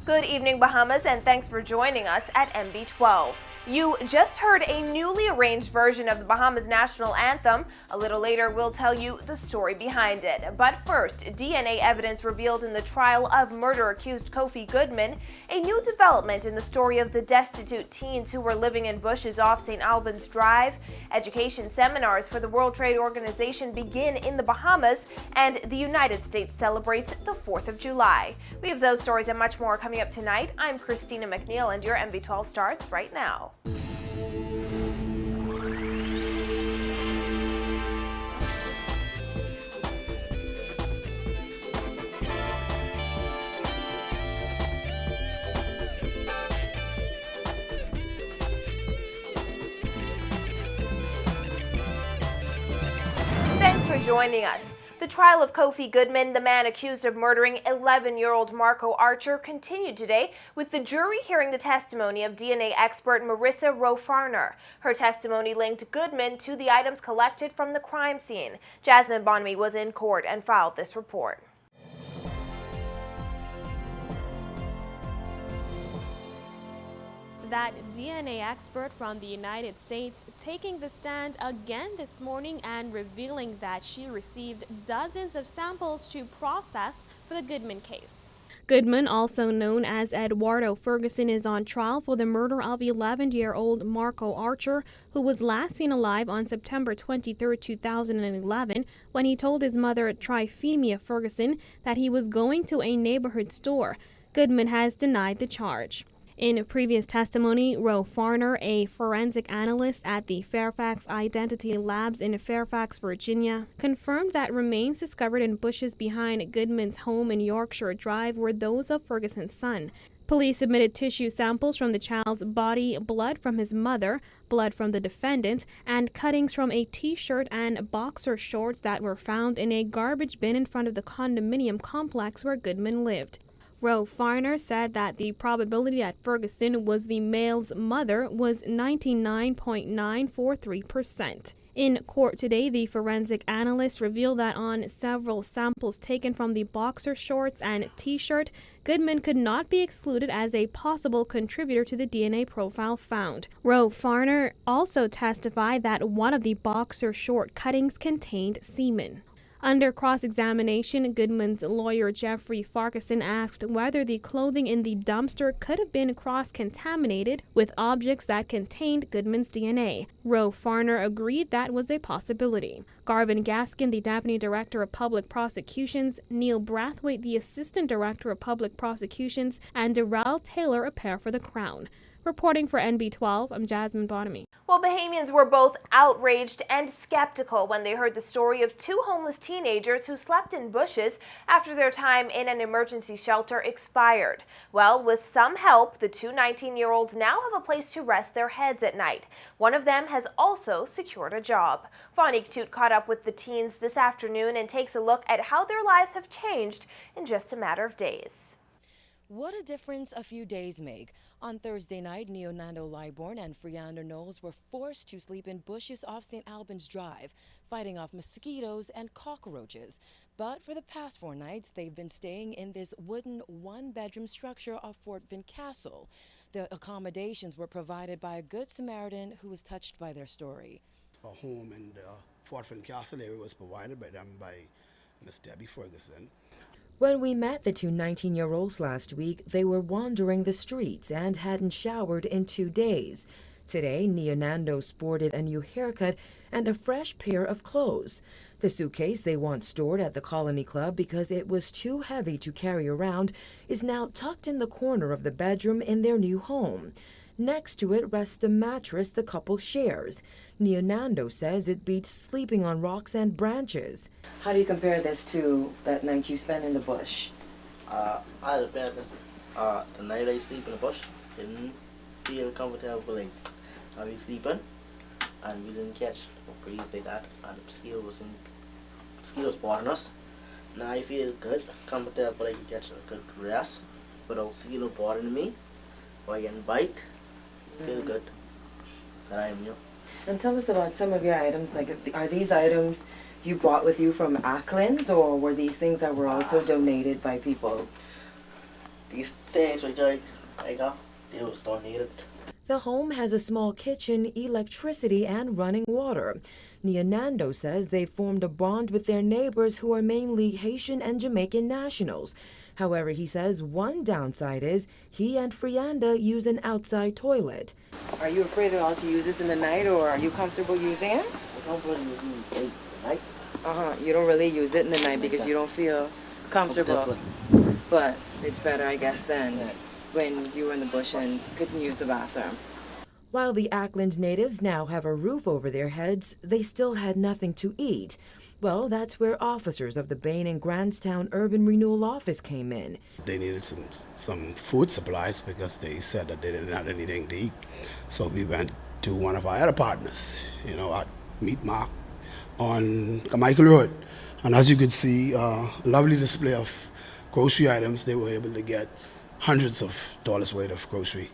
Good evening, Bahamas, and thanks for joining us at MB12. You just heard a newly arranged version of the Bahamas national anthem. A little later, we'll tell you the story behind it. But first, DNA evidence revealed in the trial of murder-accused Kofi Goodman, a new development in the story of the destitute teens who were living in bushes off St. Albans Drive. Education seminars for the World Trade Organization begin in the Bahamas, and the United States celebrates the 4th of July. We have those stories and much more coming up tonight. I'm Christina McNeil, and your MB12 starts right now. Thanks for joining us. The trial of Kofi Goodman, the man accused of murdering 11-year-old Marco Archer, continued today with the jury hearing the testimony of DNA expert Marissa Rowe-Farner. Her testimony linked Goodman to the items collected from the crime scene. Jasmine Bonamy was in court and filed this report. That DNA expert from the United States taking the stand again this morning and revealing that she received dozens of samples to process for the Goodman case. Goodman, also known as Eduardo Ferguson, is on trial for the murder of 11-year-old Marco Archer, who was last seen alive on September 23, 2011, when he told his mother, Trifemia Ferguson, that he was going to a neighborhood store. Goodman has denied the charge. In a previous testimony, Rowe-Farner, a forensic analyst at the Fairfax Identity Labs in Fairfax, Virginia, confirmed that remains discovered in bushes behind Goodman's home in Yorkshire Drive were those of Ferguson's son. Police submitted tissue samples from the child's body, blood from his mother, blood from the defendant, and cuttings from a t-shirt and boxer shorts that were found in a garbage bin in front of the condominium complex where Goodman lived. Roe Farner said that the probability that Ferguson was the male's mother was 99.943%. In court today, the forensic analyst revealed that on several samples taken from the boxer shorts and t-shirt, Goodman could not be excluded as a possible contributor to the DNA profile found. Roe Farner also testified that one of the boxer short cuttings contained semen. Under cross-examination, Goodman's lawyer Jeffrey Farquharson asked whether the clothing in the dumpster could have been cross-contaminated with objects that contained Goodman's DNA. Roe Farner agreed that was a possibility. Garvin Gaskin, the Deputy Director of Public Prosecutions, Neil Brathwaite, the Assistant Director of Public Prosecutions, and Darrell Taylor appear for the Crown. Reporting for NB12, I'm Jasmine Bonamy. Well, Bahamians were both outraged and skeptical when they heard the story of two homeless teenagers who slept in bushes after their time in an emergency shelter expired. Well, with some help, the two 19-year-olds now have a place to rest their heads at night. One of them has also secured a job. Fonique Toot caught up with the teens this afternoon and takes a look at how their lives have changed in just a matter of days. What a difference a few days make. On Thursday night, Neo-Nando Liborn and Freander Knowles were forced to sleep in bushes off St. Albans Drive, fighting off mosquitoes and cockroaches. But for the past 4 nights, they've been staying in this wooden one-bedroom structure of Fort Vin Castle. The accommodations were provided by a Good Samaritan who was touched by their story. A home in the Fort Vin Castle area was provided by them by Miss Debbie Ferguson. When we met the two 19-year-olds last week, they were wandering the streets and hadn't showered in 2 days. Today, Neo-Nando sported a new haircut and a fresh pair of clothes. The suitcase they once stored at the Colony Club because it was too heavy to carry around is now tucked in the corner of the bedroom in their new home. Next to it rests the mattress the couple shares. Neo-Nando says it beats sleeping on rocks and branches. How do you compare this to that night you spent in the bush? I compare this the night I sleep in the bush. Didn't feel comfortable like I was sleeping, and we didn't catch or breathe like that, and the mosquitoes bothering us. Now I feel good, comfortable, I can catch a good rest without mosquito bothering me or getting bite. Feel good that I am new. And tell us about some of your items. Like, are these items you brought with you from Ackland's, or were these things that were also donated by people? These things which I got, they was donated. The home has a small kitchen, electricity, and running water. Neo-Nando says they formed a bond with their neighbors who are mainly Haitian and Jamaican nationals. However, he says one downside is he and Frianda use an outside toilet. Are you afraid at all to use this in the night, or are you comfortable using it? I don't really use it at night. You don't really use it in the night because you don't feel comfortable. But it's better, I guess, than when you were in the bush and couldn't use the bathroom. While the Ackland natives now have a roof over their heads, they still had nothing to eat. Well, that's where officers of the Bain and Grantstown Urban Renewal Office came in. They needed some food supplies because they said that they didn't have anything to eat. So we went to one of our other partners, at Meat Mark on Carmichael Road. And as you could see, a lovely display of grocery items. They were able to get hundreds of dollars worth of grocery.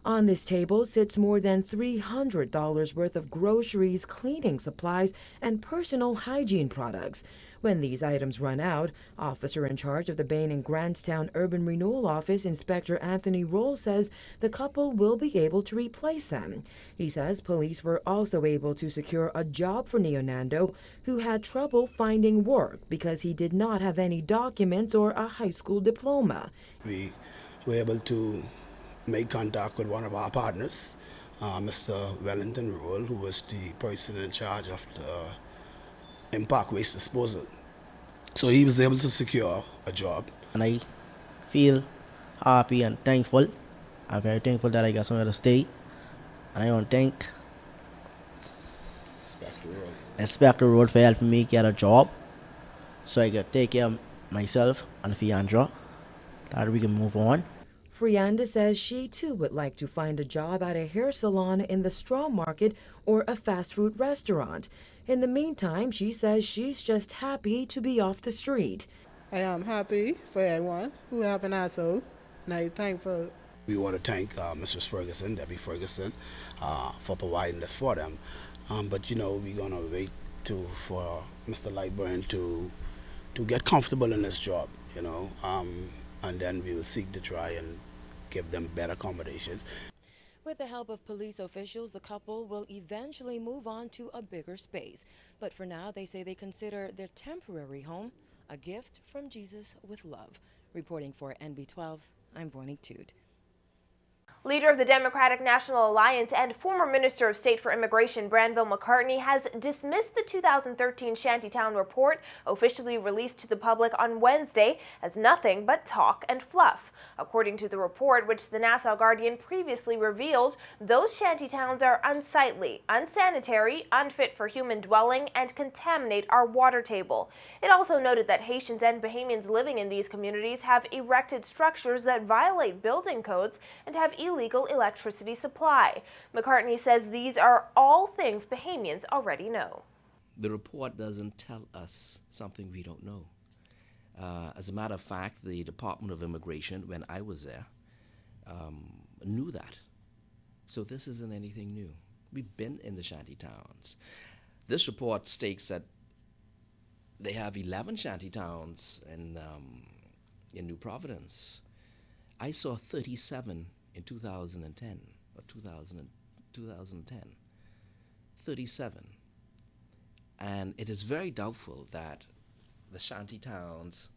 On this table sits more than $300 worth of groceries, cleaning supplies, and personal hygiene products. When these items run out, officer in charge of the Bain and Grantstown Urban Renewal Office, Inspector Anthony Roll, says the couple will be able to replace them. He says police were also able to secure a job for Neo-Nando, who had trouble finding work because he did not have any documents or a high school diploma. We were able to make contact with one of our partners, Mr. Wellington Roll, who was the person in charge of the impact waste disposal. So he was able to secure a job. And I feel happy and thankful. I'm very thankful that I got somewhere to stay. And I want to thank Inspector Road for helping me get a job so I could take care of myself and Fiandra, that we can move on. Frianda says she too would like to find a job at a hair salon in the straw market or a fast food restaurant. In the meantime, she says she's just happy to be off the street. I am happy for everyone who have been also, and I'm thankful. We want to thank Mrs. Ferguson, Debbie Ferguson, for providing this for them. But you know, we're gonna wait for Mr. Lightburn to get comfortable in this job, you know, and then we will seek to try and give them better accommodations. With the help of police officials, the couple will eventually move on to a bigger space. But for now, they say they consider their temporary home a gift from Jesus with love. Reporting for NB12, I'm Vornik Toot. Leader of the Democratic National Alliance and former Minister of State for Immigration Branville McCartney has dismissed the 2013 Shantytown report officially released to the public on Wednesday as nothing but talk and fluff. According to the report, which the Nassau Guardian previously revealed, those shantytowns are unsightly, unsanitary, unfit for human dwelling, and contaminate our water table. It also noted that Haitians and Bahamians living in these communities have erected structures that violate building codes and have illegal electricity supply. McCartney says these are all things Bahamians already know. The report doesn't tell us something we don't know. As a matter of fact, the Department of Immigration, when I was there, knew that. So this isn't anything new. We've been in the shantytowns. This report states that they have 11 shantytowns in New Providence. I saw 37 in 2010 or 2010. 37. And it is very doubtful that the shantytowns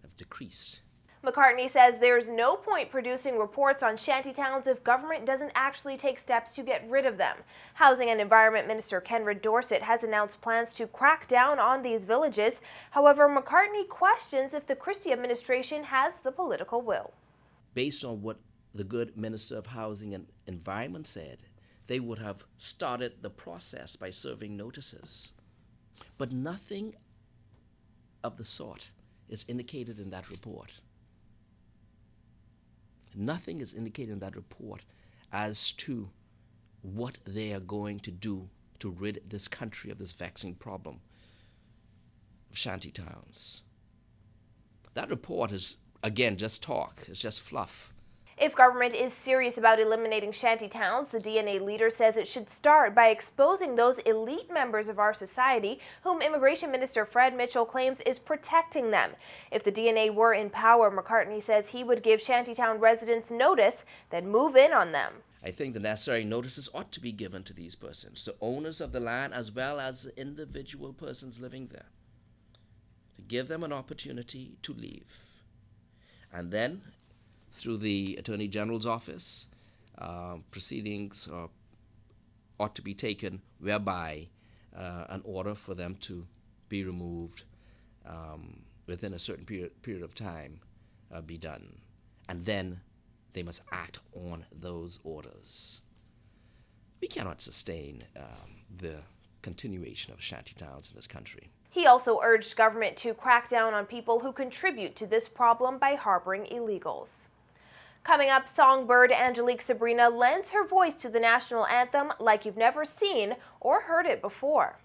have decreased. McCartney says there's no point producing reports on shantytowns if government doesn't actually take steps to get rid of them. Housing and Environment Minister Kenred Dorsett has announced plans to crack down on these villages. However, McCartney questions if the Christie administration has the political will. Based on what the good Minister of Housing and Environment said, they would have started the process by serving notices. But nothing of the sort is indicated in that report. Nothing is indicated in that report as to what they are going to do to rid this country of this vexing problem of shantytowns. That report is, again, just talk. It's just fluff. If government is serious about eliminating shantytowns, the DNA leader says it should start by exposing those elite members of our society whom Immigration Minister Fred Mitchell claims is protecting them. If the DNA were in power, McCartney says he would give shantytown residents notice, then move in on them. I think the necessary notices ought to be given to these persons, the owners of the land as well as the individual persons living there, to give them an opportunity to leave. And then, through the Attorney General's office, proceedings ought to be taken whereby an order for them to be removed within a certain period of time be done. And then they must act on those orders. We cannot sustain the continuation of shantytowns in this country. He also urged government to crack down on people who contribute to this problem by harboring illegals. Coming up, songbird Angelique Sabrina lends her voice to the national anthem like you've never seen or heard it before.